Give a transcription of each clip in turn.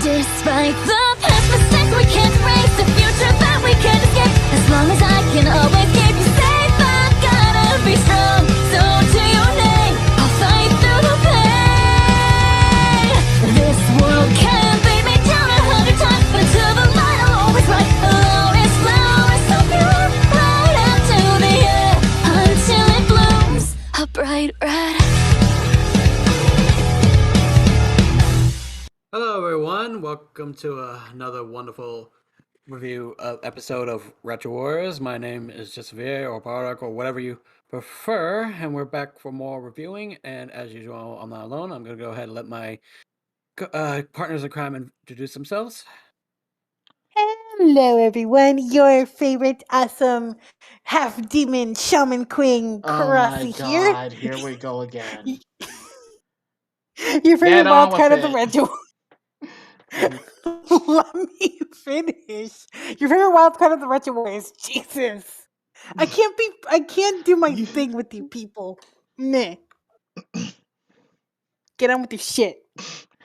Despite the past mistakes we can't erase, the future that we can't escape. As long as I can always keep you safe, I've gotta be strong. So to your name, I'll fight through the pain. This world can beat me down 100 times, but until the light I'll always rise. Glorious flowers so pure, right up to the air, until it blooms a bright red. Hello everyone, welcome to another wonderful review episode of Retro Warriors. My name is Jasvier or Barak or whatever you prefer, and we're back for more reviewing. And as usual, I'm not alone. I'm going to go ahead and let my partners in crime introduce themselves. Hello, everyone. Your favorite awesome half demon shaman queen, Crossy here. God, here we go again. Your favorite Get wild on card of with the it. retro. Let me finish. Your favorite wild card of the retro warriors. Jesus, I can't do my thing with you people. Meh. Get on with your shit,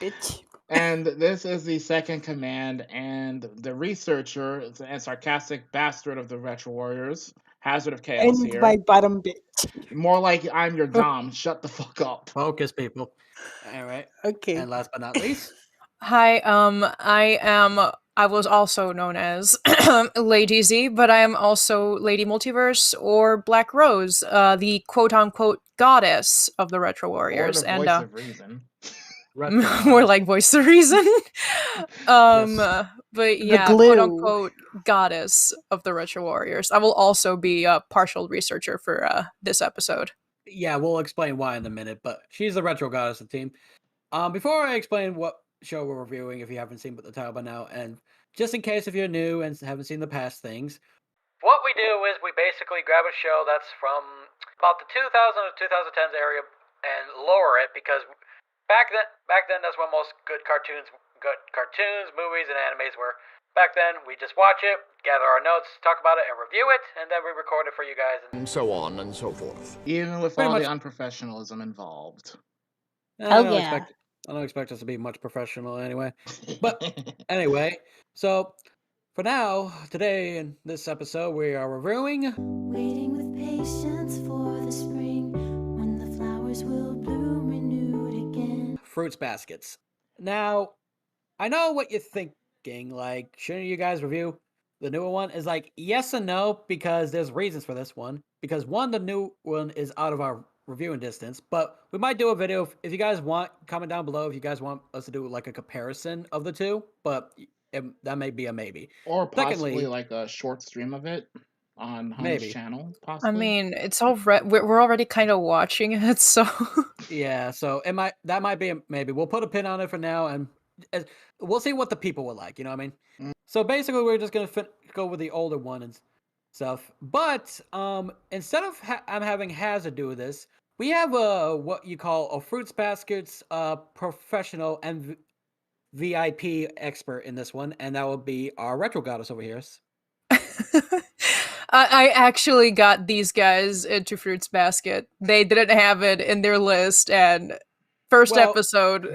bitch. And this is the second command, and the researcher and sarcastic bastard of the Retro Warriors, Hazard of Chaos And here. my bottom bitch. More like I'm your dom. Shut the fuck up. Focus, people. All right. Okay. And last but not least, Hi, I was also known as Lady Z, but I am also Lady Multiverse or Black Rose, the quote-unquote goddess of the Retro Or Warriors. the And voice of reason. more like voice of reason. But yeah, glue. quote-unquote goddess of the Retro Warriors. I will also be a partial researcher for this episode. yeah, we'll explain why in a minute, but she's the retro goddess of the team. Before I explain what show we're reviewing, if you haven't seen the title by now, and just in case if you're new and haven't seen the past things, what we do is we basically grab a show that's from about the 2000 to 2010s area and lower it, because back then that's when most good cartoons, movies, and animes were. Back then, we just watch it, gather our notes, talk about it, and review it, and then we record it for you guys. And so on and so forth. Even with Pretty all much. the unprofessionalism involved. I don't expect us to be much professional anyway. But anyway, so for now, today in this episode, we are reviewing Waiting with patience for the spring, when the flowers will bloom renewed again. Fruits Baskets. Now, I know what you're thinking, like, shouldn't you guys review the newer one? Is like, yes and no, because there's reasons for this one. Because one, the new one is out of our reviewing distance, but we might do a video if you guys want. Comment down below if you guys want us to do like a comparison of the two, but that may be a maybe. Or possibly Secondly, like a short stream of it on Maybe. Hunt's channel, possibly. I mean, it's we're already kind of watching it, so yeah, so that might be a maybe. We'll put a pin on it for now, and we'll see what the people will like. You know what I mean? Mm. So basically, we're just gonna go with the older one and stuff. But instead of I'm having Hazard do this, we have what you call a Fruits Baskets professional and VIP expert in this one, and that will be our retro goddess over here. I actually got these guys into Fruits Basket. They didn't have it in their list, and first Well, episode.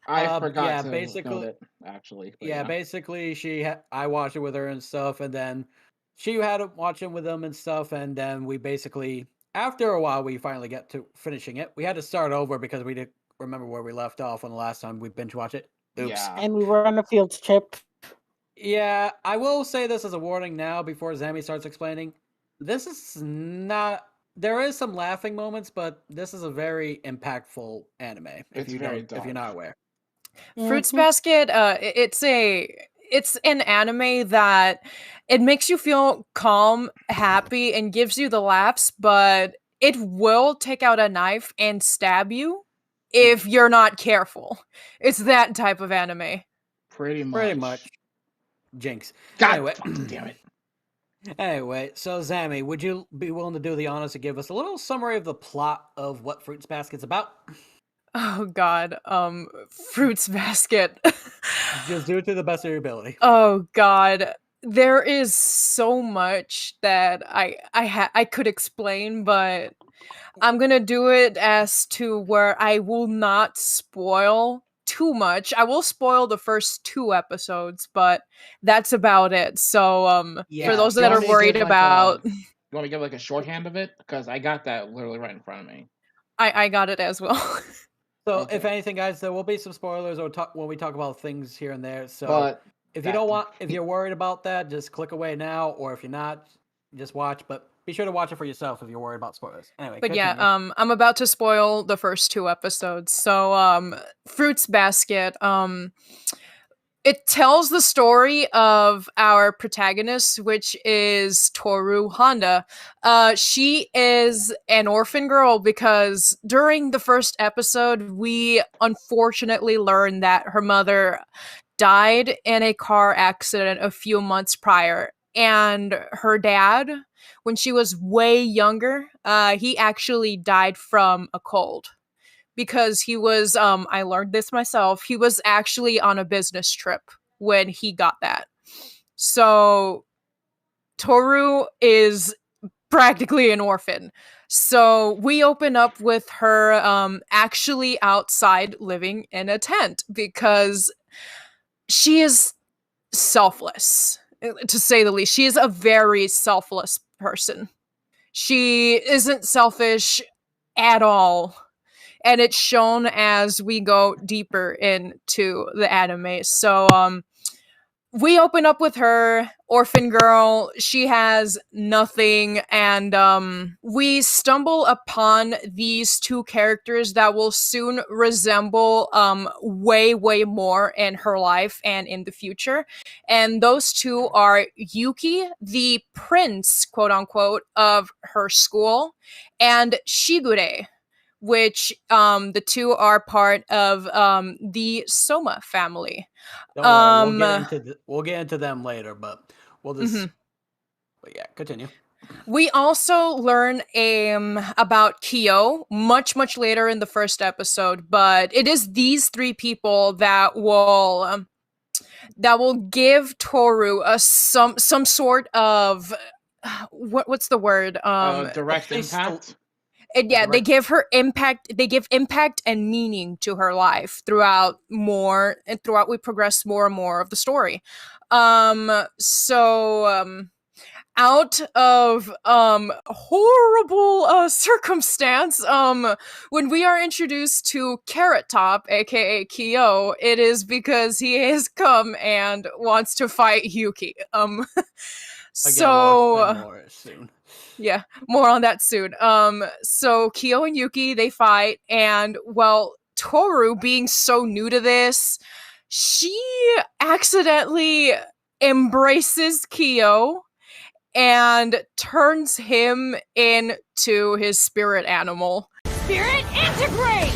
I forgot yeah, to basically- note it, actually. but Yeah, basically, I watched it with her and stuff, and then she had to watch it with them and stuff, and then we basically, after a while, we finally get to finishing it. We had to start over because we didn't remember where we left off on the last time we binge watched it. Oops. Yeah. And we were on a field trip. Yeah, I will say this as a warning now before Zammy starts explaining. This is not. There is some laughing moments, but this is a very impactful anime. It's very if you're not dark. aware. Fruits Basket, it's an anime that it makes you feel calm, happy, and gives you the laughs, but it will take out a knife and stab you if you're not careful. It's that type of anime. Pretty much. Pretty much. Jinx. God Anyway. fucking damn it. Anyway, so Zammy, would you be willing to do the honors to give us a little summary of the plot of what Fruits Basket's about? Oh god, Fruits Basket. Just do it to the best of your ability. Oh god, there is so much that I could explain, but I'm gonna do it as to where I will not spoil too much. I will spoil the first 2 episodes, but that's about it. So, for those Do you that want are me to worried give like about, you want me to give like a shorthand of it? Because I got that literally right in front of me. I got it as well. So, if Okay. anything, guys, there will be some spoilers or when we talk about things here and there. So, But if you don't want, if you're worried about that, just click away now, or if you're not, just watch. But be sure to watch it for yourself if you're worried about spoilers. Anyway, But continue. yeah, I'm about to spoil the first 2 episodes. So, Fruits Basket, it tells the story of our protagonist, which is Toru Honda. She is an orphan girl because during the first episode, we unfortunately learned that her mother died in a car accident a few months prior. And her dad, when she was way younger, he actually died from a cold because he was I learned this myself. He was actually on a business trip when he got that. So Toru is practically an orphan. So we open up with her actually outside living in a tent because she is selfless, to say the least. She is a very selfless person. She isn't selfish at all, and it's shown as we go deeper into the anime. So we open up with her, orphan girl. She has nothing, and we stumble upon these 2 characters that will soon resemble way more in her life and in the future. And those 2 are Yuki, the prince, quote unquote, of her school, and Shigure, which the 2 are part of the Soma family. Don't worry, Um, we'll get into them later, but we'll just. But yeah, continue. We also learn about Kyo much later in the first episode, but it is these 3 people that will give Toru some sort of what's the word direct least impact. and yeah, they direct- give her impact. They give impact and meaning to her life throughout we progress more and more of the story. Out of horrible circumstance, when we are introduced to Carrot Top, aka Kyo, it is because he has come and wants to fight Yuki. Again, we'll So explain more soon. yeah, more on that soon. So Kyo and Yuki, they fight, and well, Toru, being so new to this, she accidentally embraces Kyo and turns him into his spirit animal. Spirit integrate!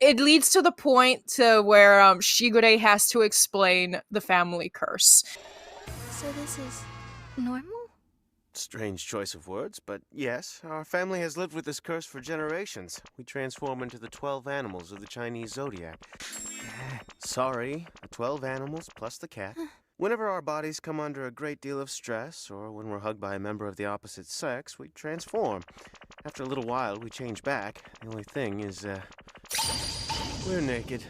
It leads to the point to where Shigure has to explain the family curse. So this is normal? Strange choice of words, but yes, our family has lived with this curse for generations. We transform into the 12 animals of the Chinese zodiac. Sorry, the 12 animals plus the cat. Whenever our bodies come under a great deal of stress, or when we're hugged by a member of the opposite sex, we transform. After a little while, we change back. The only thing is, we're naked.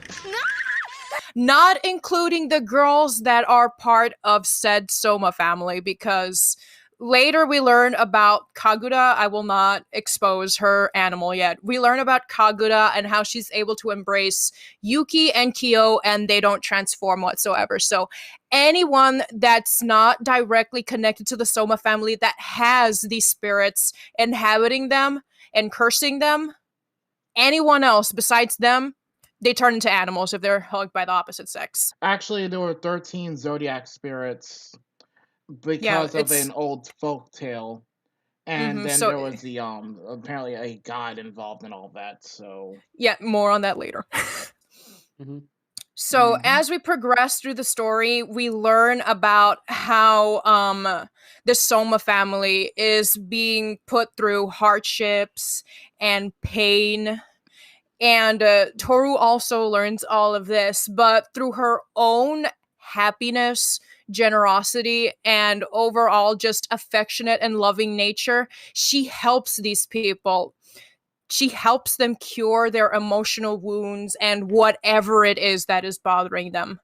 Not including the girls that are part of said Soma family, because later we learn about Kagura. I will not expose her animal yet. We learn about Kagura and how she's able to embrace Yuki and Kyo, and they don't transform whatsoever. So anyone that's not directly connected to the Soma family that has these spirits inhabiting them and cursing them, anyone else besides them, they turn into animals if they're hugged by the opposite sex. Actually, there were 13 zodiac spirits because of it's- an old folk tale. And then so- there was the apparently a god involved in all that. So Yeah, more on that later. Mhm. So Mhm. as we progress through the story, we learn about how the Soma family is being put through hardships and pain. And Toru also learns all of this, but through her own happiness, generosity, and overall just affectionate and loving nature, she helps these people. she helps them cure their emotional wounds and whatever it is that is bothering them.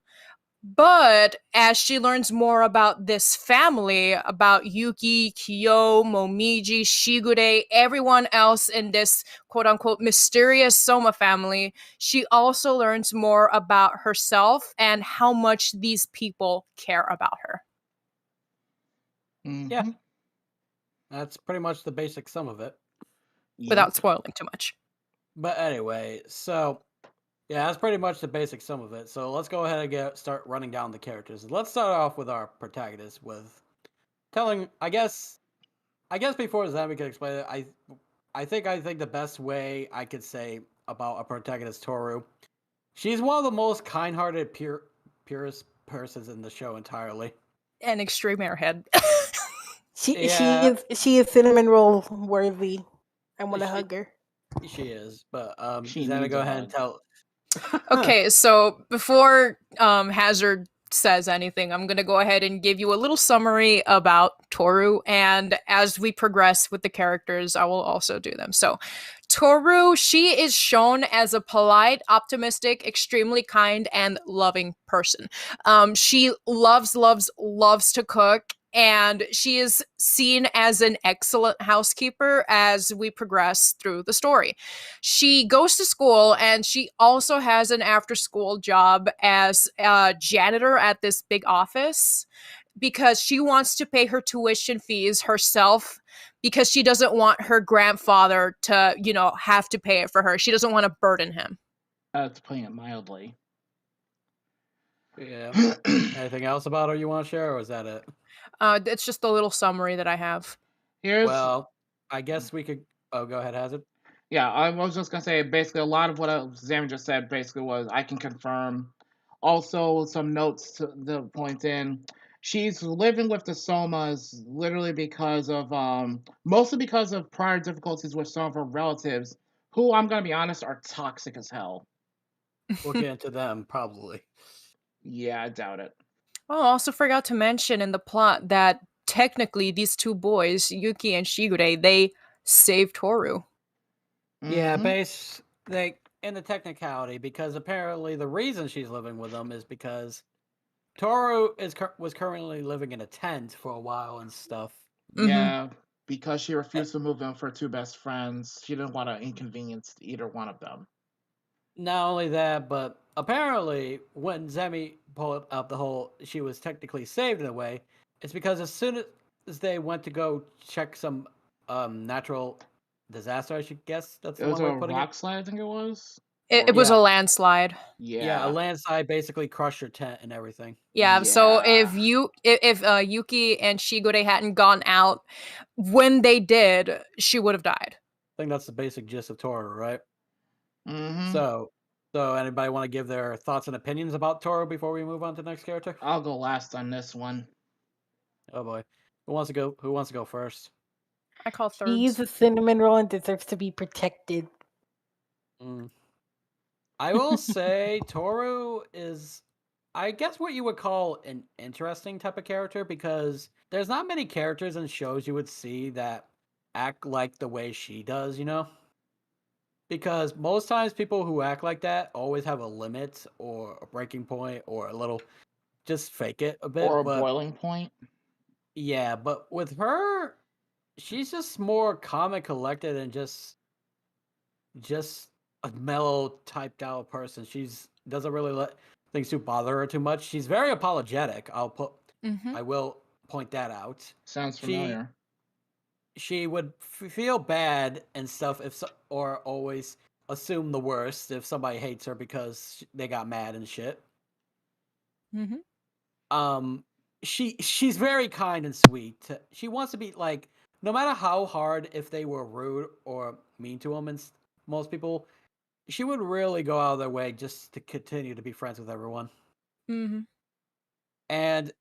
But as she learns more about this family, about Yuki, Kyo, Momiji, Shigure, everyone else in this quote unquote mysterious Soma family, she also learns more about herself and how much these people care about her. Yeah. Mhm. That's pretty much the basic sum of it. Without Yep. spoiling too much. But anyway, so yeah, that's pretty much the basic sum of it. So let's go ahead and start running down the characters. Let's start off with our protagonist with telling. I guess before Zammy can explain it, I think the best way I could say about a protagonist, Toru, she's one of the most kind-hearted, purest persons in the show entirely. An extreme airhead. Yeah. She is cinnamon roll worthy. I want to She- hug her. She is, but She Zammy, needs go a ahead and hug. tell. Okay, so before Hazard says anything, I'm going to go ahead and give you a little summary about Toru, and as we progress with the characters, I will also do them. So, Toru, she is shown as a polite, optimistic, extremely kind, and loving person. She loves to cook, and she is seen as an excellent housekeeper as we progress through the story. She goes to school, and she also has an after school job as a janitor at this big office because she wants to pay her tuition fees herself because she doesn't want her grandfather to, have to pay it for her. She doesn't want to burden him. That's putting it mildly. Yeah. Anything else about her you want to share, or is that it? It's just a little summary that I have. Here's Well, I guess we could. Oh, go ahead, Hazard. Yeah, I was just gonna say basically a lot of what Zammy just said basically was I can confirm. Also, some notes to the point in. She's living with the Somas literally because of mostly because of prior difficulties with some of her relatives, who I'm gonna be honest are toxic as hell. We'll get into them probably. Yeah, I doubt it. Oh, I also forgot to mention in the plot that technically these two boys, Yuki and Shigure, they saved Toru. Yeah, Mhm. in the technicality, because apparently the reason she's living with them is because Toru was currently living in a tent for a while and stuff. Yeah, because she refused to move in with her two best friends. She didn't want to inconvenience either one of them. Not only that, but apparently when Zemi pulled up the whole she was technically saved in a way, it's because as soon as they went to go check some natural disaster, I should guess that's It the was one way a of putting it. rock slide, I think it was. It was Yeah. a landslide. Yeah, a Yeah. landslide basically crushed your tent and everything. Yeah, so Yeah. if Yuki and Shigure hadn't gone out when they did, she would have died. I think that's the basic gist of Toru, right? Mm-hmm. So anybody want to give their thoughts and opinions about Toru before we move on to the next character? I'll go last on this one. Oh boy, who wants to go? Who wants to go first? I call She's thirds. a cinnamon roll and deserves to be protected. I will say Toru is, I guess, what you would call an interesting type of character because there's not many characters in shows you would see that act like the way she does, you know? Because most times people who act like that always have a limit or a breaking point or a little just fake it a bit. Or a But boiling point. yeah, but with her, she's just more calm and collected and just a mellow typed out person. She's doesn't really let things to bother her too much. She's very apologetic. Mm-hmm. I will point that out. Sounds She familiar. she would feel bad and stuff or always assume the worst if somebody hates her because they got mad and shit. Mm-hmm. She's very kind and sweet. She wants to be like, no matter how hard if they were rude or mean to him, and most people, she would really go out of their way just to continue to be friends with everyone. Mm-hmm. And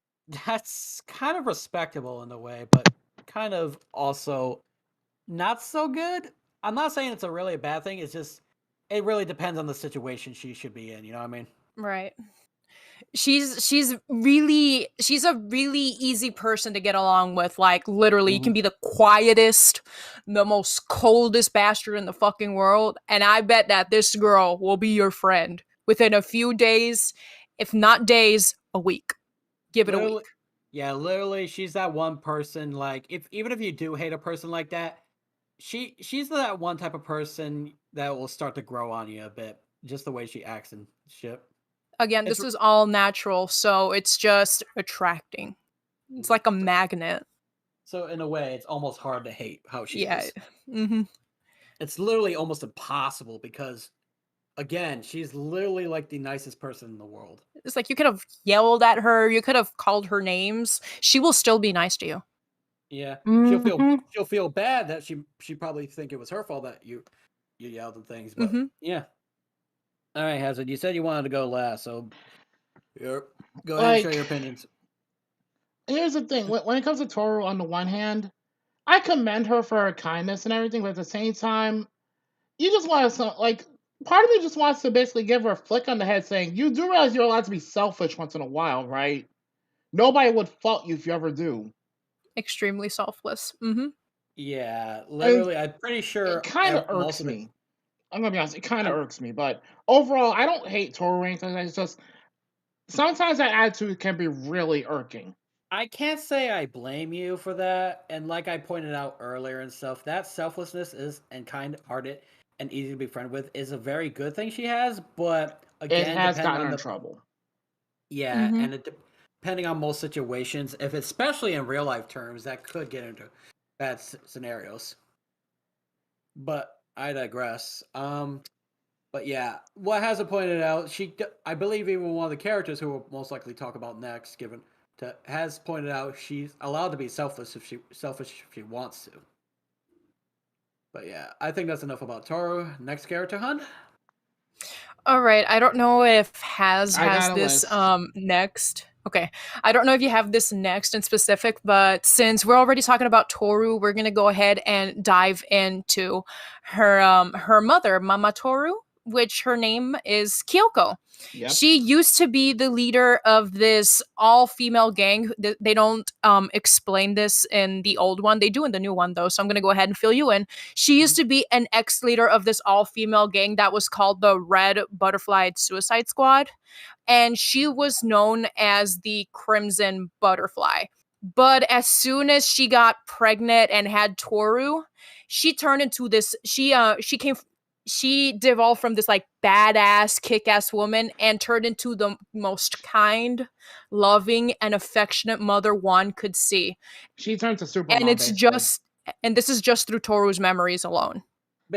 that's kind of respectable in a way, but kind of also not so good. I'm not saying it's a really bad thing. It's just it really depends on the situation she should be in. You know what I mean? Right. She's a really easy person to get along with. Like literally, you can be the quietest, the most coldest bastard in the fucking world, and I bet that this girl will be your friend within a few days, if not days, a week. Give it a Literally, week. yeah, literally, she's that one person. Like, even if you do hate a person like that, she's that one type of person that will start to grow on you a bit, just the way she acts and shit. Again, It's this is all natural, so it's just attracting. It's like a magnet. so in a way, it's almost hard to hate how she Yeah. is. Mm-hmm. It's literally almost impossible because, again, she's literally like the nicest person in the world. It's like you could have yelled at her, you could have called her names. She will still be nice to you. Yeah, Mhm. she'll feel bad that she probably think it was her fault that you yelled and things, but Mm-hmm. yeah. All right, Hazard, you said you wanted to go last, so go ahead and share Like, your opinions. here's the thing: when it comes to Toru, on the one hand, I commend her for her kindness and everything, but at the same time, you just want to like. Part of me just wants to basically give her a flick on the head, saying, "You do realize you're allowed to be selfish once in a while, right? Nobody would fault you if you ever do." Extremely selfless. Mm-hmm. Yeah, And literally, I'm pretty it sure kind of most irks of it. me. I'm gonna be honest; it kind of I'm, irks me. But overall, I don't hate Toru or anything. It's just sometimes that attitude can be really irking. I can't say I blame you for that, and like I pointed out earlier and stuff, that selflessness is and kind-hearted and easy to be friendly with is a very good thing she has. But It again, has depending gotten on her in the trouble. yeah, Mm-hmm. and depending on most situations, if especially in real life terms, that could get into bad scenarios. But I digress. But yeah, what has it pointed out? I believe, even one of the characters who we'll most likely talk about next, has pointed out she's allowed to be selfish if she wants to. But yeah, I think that's enough about Toru. Next character, Hun. All right. I don't know if Has I has got a this list. next. Okay. I don't know if you have this next in specific, but since we're already talking about Toru, we're gonna go ahead and dive into her mother, Mama Toru, which her name is Kyoko. Yep. She used to be the leader of this all-female gang. They don't explain this in the old one. They do in the new one though, so I'm gonna go ahead and fill you in. She used to be an ex-leader of this all-female gang that was called the Red Butterfly Suicide Squad, and she was known as the Crimson Butterfly. But as soon as she got pregnant and had Toru, she turned into this. She devolved from this like badass, kick-ass woman and turned into the most kind, loving, and affectionate mother one could see. She turned to And Supermom, it's basically. just, and this is just through Toru's memories alone.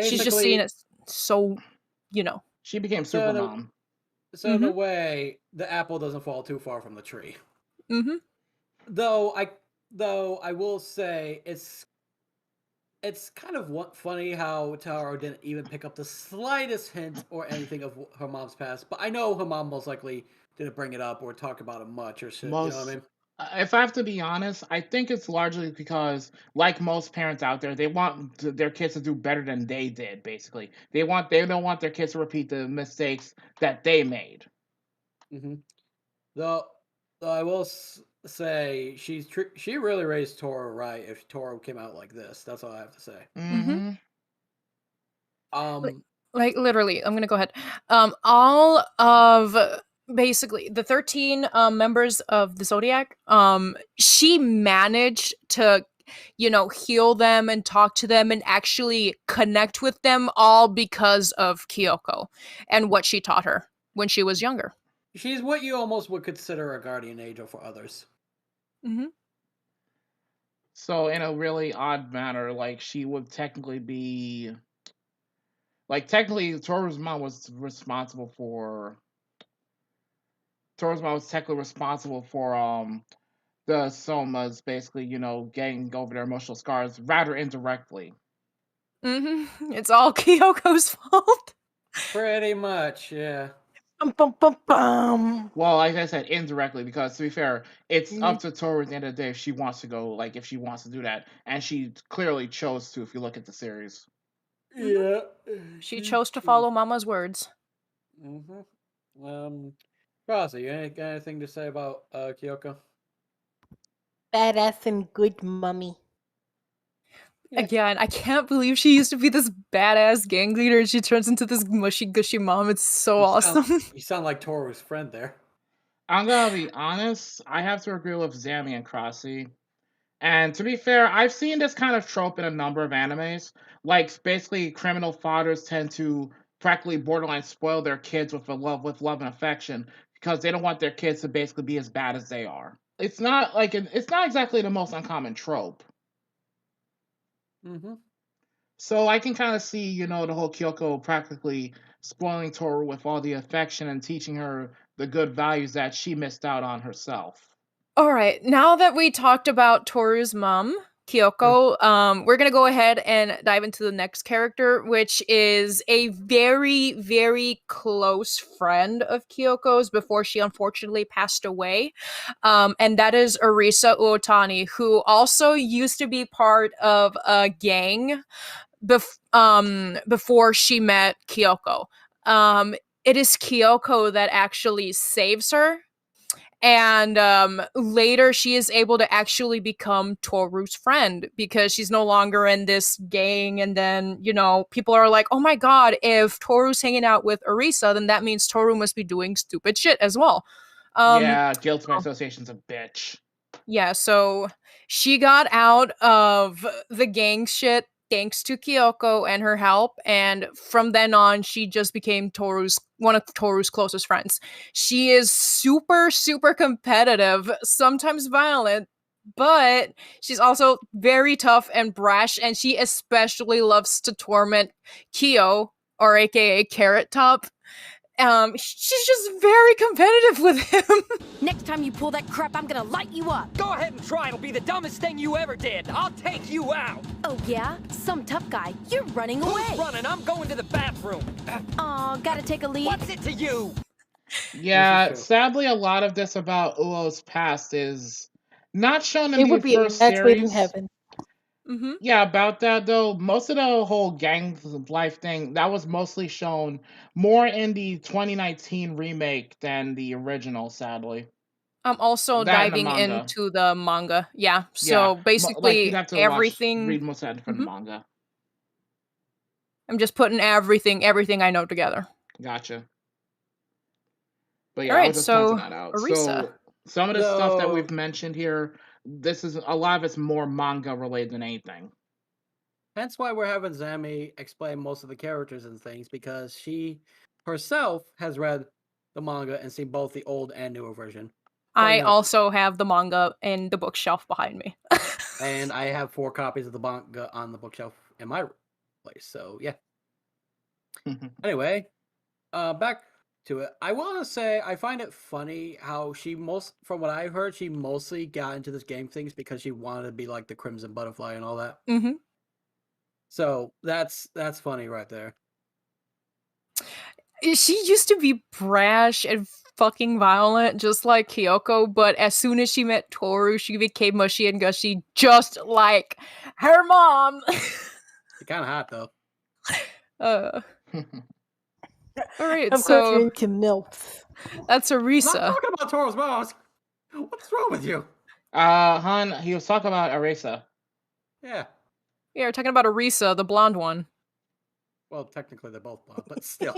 She's just seen Basically, it so, you know. She became so in a, Supermom. so in a way, the apple doesn't fall too far from the tree. Mm-hmm. Though I will say it's kind of funny how Taro didn't even pick up the slightest hint or anything of her mom's past. But I know her mom most likely didn't bring it up or talk about it much or shit. You know what I Most, mean? if I have to be honest, I think it's largely because, like most parents out there, they want their kids to do better than they did. Basically, they don't want their kids to repeat the mistakes that they made. Mm-hmm. Though, though I will say she really raised Toro right. If Toro came out like this, that's all I have to say. Mm-hmm. Mm-hmm. Um, Like literally, I'm gonna go ahead. All of basically the 13 members of the Zodiac, she managed to, heal them and talk to them and actually connect with them all because of Kyoko and what she taught her when she was younger. she's what you almost would consider a guardian angel for others. Mm-hmm. So, in a really odd manner, like she would technically be, like technically, Toru's mom was responsible for. Toru's mom was technically responsible for the Somas basically, getting over their emotional scars rather indirectly. Mm-hmm. It's all Kyoko's fault. Pretty much, yeah. Bum, bum, bum, bum. Well, like I said, indirectly, because to be fair, it's Mhm. up to Toru at the end of the day if she wants to go, like if she wants to do that, and she clearly chose to. If you look at the series, Mm-hmm. Yeah, She chose to follow Mama's words. Mm-hmm. Um, Crossy, you got anything to say about Kyoko? Badass and good mummy. Yeah. Again, I can't believe she used to be this badass gang leader and she turns into this mushy gushy mom. It's so awesome. You sound like Toru's friend there. I'm gonna be honest. I have to agree with Zammy and Crossy. And to be fair, I've seen this kind of trope in a number of animes. Like basically, criminal fathers tend to practically borderline spoil their kids with love and affection because they don't want their kids to basically be as bad as they are. It's not like it's not exactly the most uncommon trope. Mm-hmm. So I can kind of see, the whole Kyoko practically spoiling Toru with all the affection and teaching her the good values that she missed out on herself. All right, now that we talked about Toru's mom, Kyoko, we're gonna go ahead and dive into the next character, which is a very, very close friend of Kyoko's before she unfortunately passed away, and that is Arisa Uotani, who also used to be part of a gang before she met Kyoko. It is Kyoko that actually saves her. And later, she is able to actually become Toru's friend because she's no longer in this gang. And then, people are like, oh my god, if Toru's hanging out with Arisa, then that means Toru must be doing stupid shit as well. Yeah, guilt by association's a bitch. Yeah, so she got out of the gang shit thanks to Kyoko and her help, and from then on, she just became one of Toru's closest friends. She is super, super competitive, sometimes violent, but she's also very tough and brash, and she especially loves to torment Kyo, or aka Carrot Top. She's just very competitive with him. Next time you pull that crap, I'm gonna light you up. Go ahead and try. It'll be the dumbest thing you ever did. I'll take you out. Oh yeah? Some tough guy. You're running away. Who's running? I'm going to the bathroom. Aw, gotta take a leak. What's it to you? Yeah, sadly, a lot of this about Uo's past is not shown in It the would be a first match made in series. heaven. Mm-hmm. Yeah, about that though, most of the whole gang life thing that was mostly shown more in the 2019 remake than the original. Sadly, I'm also that and the diving manga. into the manga. Yeah. So Yeah, like you'd basically have to everything. read most of that from the Mhm. manga. I'm just putting everything I know together. Gotcha. But All yeah, I right, was just so pointing that out. Arisa. So some of the stuff that So- we've mentioned here, this is a lot of it's more manga related than anything. Hence why we're having Zammy explain most of the characters and things, because she herself has read the manga and seen both the old and newer version. I enough. also have the manga in the bookshelf behind me. And I have 4 copies of the manga on the bookshelf in my place. So yeah. Anyway, back to it. I want to say I find it funny how from what I heard, she mostly got into this game things because she wanted to be like the Crimson Butterfly and all that. Mm-hmm. So that's funny right there. She used to be brash and fucking violent, just like Kyoko, but as soon as she met Toru, she became mushy and gushy, just like her mom. It's kind of hot though. All right, Of course, you're so into MILFs. that's I'm not Arisa. talking about Toru's mom. What's wrong with you? Han, he was talking about Arisa. Yeah. Yeah, we're talking about Arisa, the blonde one. Well, technically they're both blonde, but still.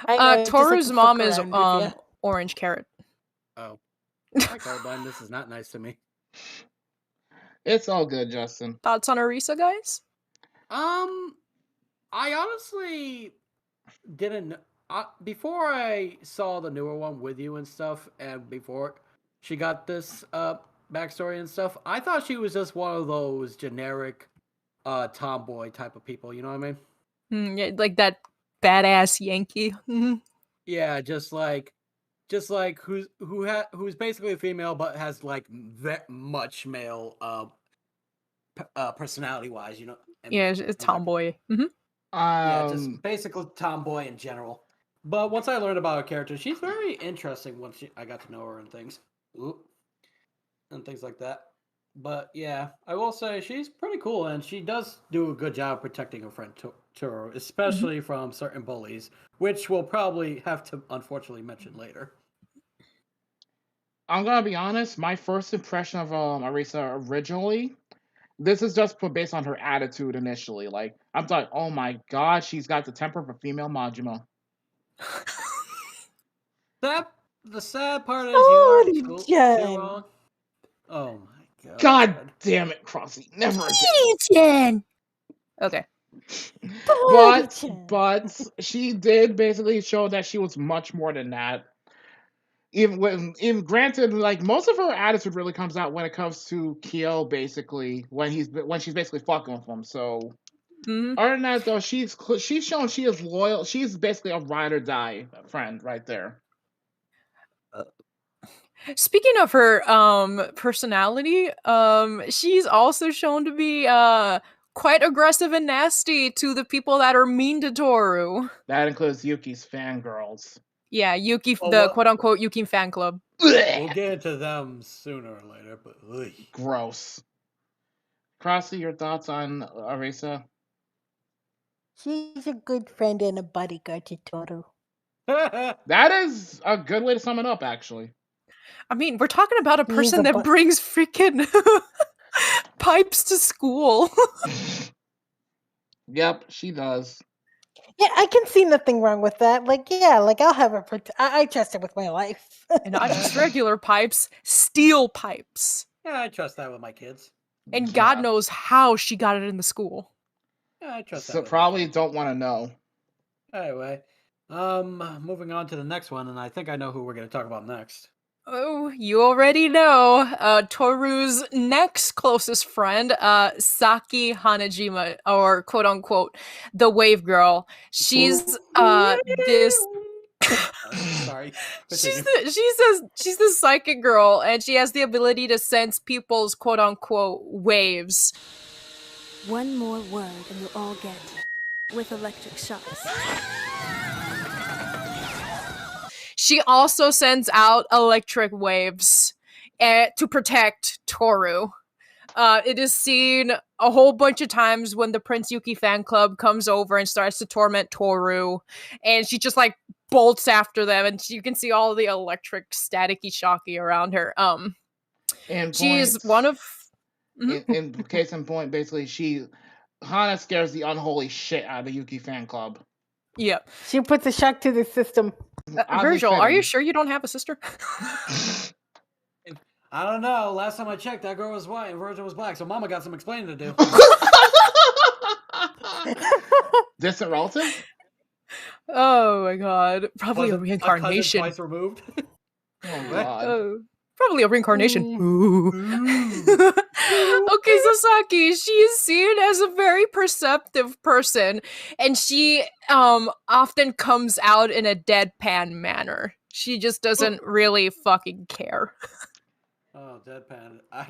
I know, just like Toru's to mom fuck is around with ya. orange carrot. Oh. My colorblind, this is not nice to me. It's all good, Justin. Thoughts on Arisa, guys? I honestly didn't. Before I saw the newer one with you and stuff, and before she got this backstory and stuff, I thought she was just one of those generic tomboy type of people. You know what I mean? Yeah, like that badass Yankee. Mhm. Yeah, just like who's basically a female but has like much male personality wise. You know? and Yeah, it's things like that. tomboy. Mm-hmm. Yeah, just basically tomboy in general. But once I learned about her character, she's very interesting once I got to know her and things. And things like that. But yeah, I will say she's pretty cool, and she does do a good job protecting her friend Turo, especially from certain bullies, which we'll probably have to unfortunately mention later. I'm gonna be honest. My first impression of Arisa originally, this is just based on her attitude initially. Like I'm like, oh my god, she's got the temper of a female Majima. The sad part is you Oh, aren't too Jen. wrong. Oh my god. God damn it, Crossy, never again. Jen. Okay. But she did basically show that she was much more than that. Even granted, like most of her attitude really comes out when it comes to Kyo, basically when she's basically fucking with him. So other than that, though, she's shown she is loyal. She's basically a ride or die friend right there. Speaking of her personality, she's also shown to be quite aggressive and nasty to the people that are mean to Toru. That includes Yuki's fangirls. Yeah, Yuki, Oh, the what? quote-unquote Yuki fan club. We'll get into them sooner or later, but gross. Crossy, your thoughts on Arisa? She's a good friend and a bodyguard to Toru. That is a good way to sum it up, actually. I mean, we're talking about a He's person a that brings freaking pipes to school. Yep, she does. Yeah, I can see nothing wrong with that. Like, yeah, like I'll have her. I trust her with my life. And not just regular pipes, steel pipes. Yeah, I trust that with my kids. And God knows how she got it in the school. Yeah, I trust that. So with probably don't want to know. Anyway, moving on to the next one, and I think I know who we're going to talk about next. Oh, you already know. Toru's next closest friend, Saki Hanajima, or quote unquote, the Wave Girl. She's this. Sorry. She's the psychic girl, and she has the ability to sense people's quote unquote waves. One more word and you'll all get with electric shocks. She also sends out electric waves to protect Toru. It is seen a whole bunch of times when the Prince Yuki fan club comes over and starts to torment Toru, and she just like bolts after them, and you can see all the electric staticky shocky around her. She's one of in case in point, basically Hana scares the unholy shit out of the Yuki fan club. Yep. She puts a shock to the system. Virgil, are you sure you don't have a sister? I don't know. Last time I checked, that girl was white and Virgil was black, so Mama got some explaining to do. Distant relative? Oh my god. Probably a Was it reincarnation. twice removed. Oh god. Oh, probably a reincarnation. Ooh. Okay, so Saki, she is seen as a very perceptive person, and she often comes out in a deadpan manner. She just doesn't really fucking care. Oh, deadpan. I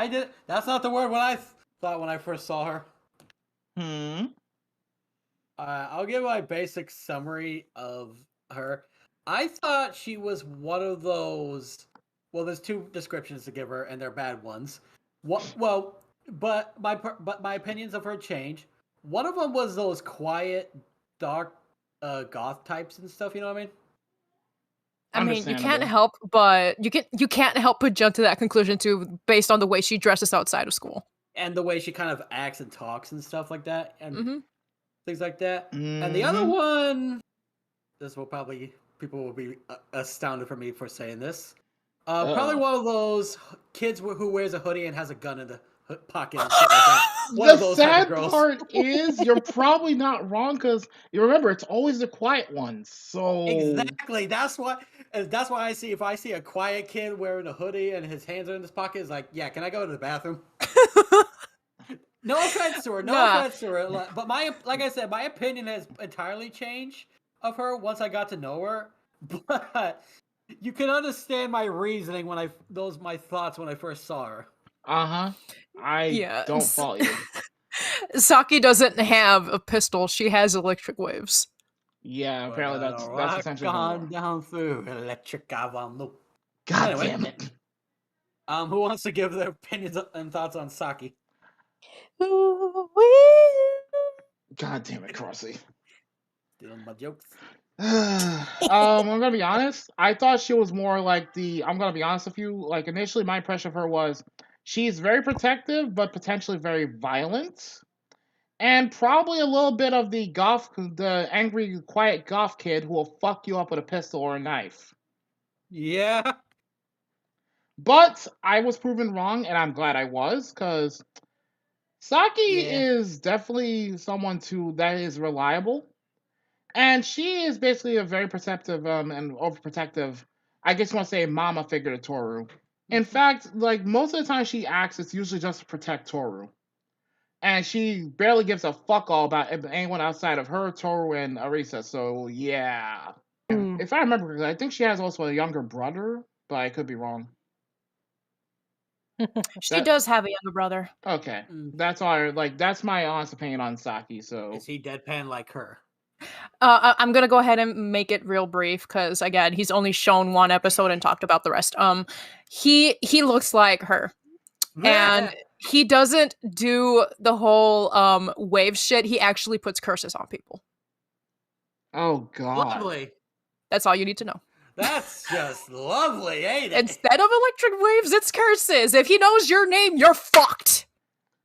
did. That's not the word what I thought when I first saw her. I'll give my basic summary of her. I thought she was one of those. Well, there's two descriptions to give her, and they're bad ones. But my opinions of her change. One of them was those quiet, dark, goth types and stuff. You know what I mean? I mean, you can't help but you can't help but jump to that conclusion too, based on the way she dresses outside of school and the way she kind of acts and talks and stuff like that, and things like that. Mm-hmm. And the other one, people will be astounded for me for saying this. Probably one of those kids who wears a hoodie and has a gun in the pocket and shit like that. One of The those sad girls. part is you're probably not wrong, because you remember it's always the quiet ones. So exactly, that's why I see, if I see a quiet kid wearing a hoodie and his hands are in his pocket, it's like, yeah, can I go to the bathroom? No offense to her, but like I said, my opinion has entirely changed of her once I got to know her. But you can understand my reasoning my thoughts when I first saw her. I don't fault you. Saki doesn't have a pistol; she has electric waves. Yeah, apparently that's essentially gone down through electric avenue. God damn it! Who wants to give their opinions and thoughts on Saki? God damn it, Crossy. Stealing my jokes. I'm gonna be honest. I thought she was more like the. I'm gonna be honest with you. Like initially, my impression of her was she's very protective, but potentially very violent, and probably a little bit of the angry, quiet goth kid who will fuck you up with a pistol or a knife. Yeah. But I was proven wrong, and I'm glad I was, because Saki Yeah. is definitely someone that is reliable. And she is basically a very perceptive and overprotective, I guess you want to say, mama figure to Toru. In fact, like most of the time she acts, it's usually just to protect Toru. And she barely gives a fuck all about anyone outside of her, Toru, and Arisa. So yeah. If I remember correctly, I think she has also a younger brother, but I could be wrong. She does have a younger brother. Okay. That's that's my honest opinion on Saki, so Is he deadpan like her? I'm gonna go ahead and make it real brief because again, he's only shown one episode and talked about the rest. He looks like her, and he doesn't do the whole wave shit. He actually puts curses on people. Oh god. Lovely. That's all you need to know. That's just lovely, ain't it? Instead of electric waves, it's curses. If he knows your name, you're fucked.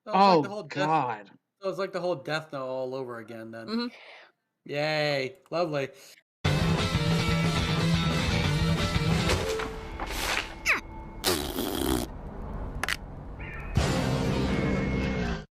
So it's Oh like the whole god. So it's like the whole Death Note all over again then. Mhm. Yay. Lovely.